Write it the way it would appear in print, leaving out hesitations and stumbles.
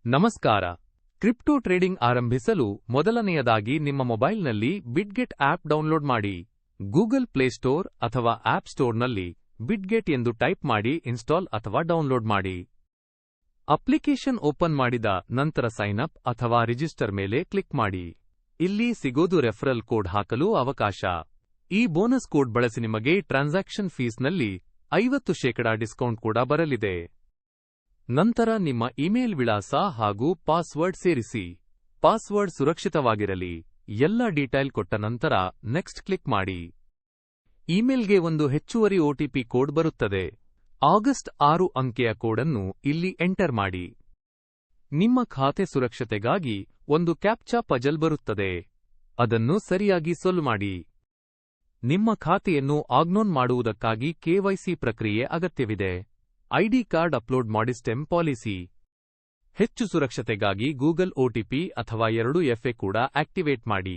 ನಮಸ್ಕಾರ. Crypto trading ಆರಂಭಿಸಲು ಮೊದಲನೆಯದಾಗಿ ನಿಮ್ಮ ಮೊಬೈಲ್ನಲ್ಲಿ ಬಿಟ್ಗೆಟ್ ಆಪ್ ಡೌನ್ಲೋಡ್ ಮಾಡಿ. ಗೂಗಲ್ ಪ್ಲೇಸ್ಟೋರ್ ಅಥವಾ ಆಪ್ ಸ್ಟೋರ್ನಲ್ಲಿ ಬಿಟ್ಗೆಟ್ ಎಂದು ಟೈಪ್ ಮಾಡಿ ಇನ್ಸ್ಟಾಲ್ ಅಥವಾ ಡೌನ್ಲೋಡ್ ಮಾಡಿ. ಅಪ್ಲಿಕೇಶನ್ ಓಪನ್ ಮಾಡಿದ ನಂತರ ಸೈನ್ ಅಪ್ ಅಥವಾ ರಿಜಿಸ್ಟರ್ ಮೇಲೆ ಕ್ಲಿಕ್ ಮಾಡಿ. ಇಲ್ಲಿ ಸಿಗೋದು ರೆಫರಲ್ ಕೋಡ್ ಹಾಕಲು ಅವಕಾಶ. ಈ ಬೋನಸ್ ಕೋಡ್ ಬಳಸಿ ನಿಮಗೆ ಟ್ರಾನ್ಸಾಕ್ಷನ್ ಫೀಸ್ನಲ್ಲಿ 50% ಡಿಸ್ಕೌಂಟ್ ಕೂಡ ಬರಲಿದೆ. ನಂತರ ನಿಮ್ಮ ಇಮೇಲ್ ವಿಳಾಸ ಹಾಗೂ ಪಾಸ್ವರ್ಡ್ ಸೇರಿಸಿ. ಪಾಸ್ವರ್ಡ್ ಸುರಕ್ಷಿತವಾಗಿರಲಿ. ಎಲ್ಲ ಡೀಟೇಲ್ ಕೊಟ್ಟ ನಂತರ ನೆಕ್ಸ್ಟ್ ಕ್ಲಿಕ್ ಮಾಡಿ. ಇಮೇಲ್ಗೆ ಒಂದು ಹೆಚ್ಚುವರಿ ಒಟಿಪಿ ಕೋಡ್ ಬರುತ್ತದೆ. ಆಗಸ್ಟ್ 6 ಅಂಕೆಯ ಕೋಡನ್ನು ಇಲ್ಲಿ ಎಂಟರ್ ಮಾಡಿ. ನಿಮ್ಮ ಖಾತೆ ಸುರಕ್ಷತೆಗಾಗಿ ಒಂದು ಕ್ಯಾಪ್ಚಾ ಪಜಲ್ ಬರುತ್ತದೆ. ಅದನ್ನು ಸರಿಯಾಗಿ ಸಾಲ್ವ್ ಮಾಡಿ. ನಿಮ್ಮ ಖಾತೆಯನ್ನು ಆಗ್ನೋನ್ ಮಾಡುವುದಕ್ಕಾಗಿ ಕೆವೈಸಿ ಪ್ರಕ್ರಿಯೆ ಅಗತ್ಯವಿದೆ. ಐಡಿ ಕಾರ್ಡ್ ಅಪ್ಲೋಡ್ ಮಾಡಿ. Stem policy. ಹೆಚ್ಚು ಸುರಕ್ಷತೆಗಾಗಿ ಗೂಗಲ್ ಒಟಿಪಿ ಅಥವಾ 2FA ಕೂಡ ಆಕ್ಟಿವೇಟ್ ಮಾಡಿ.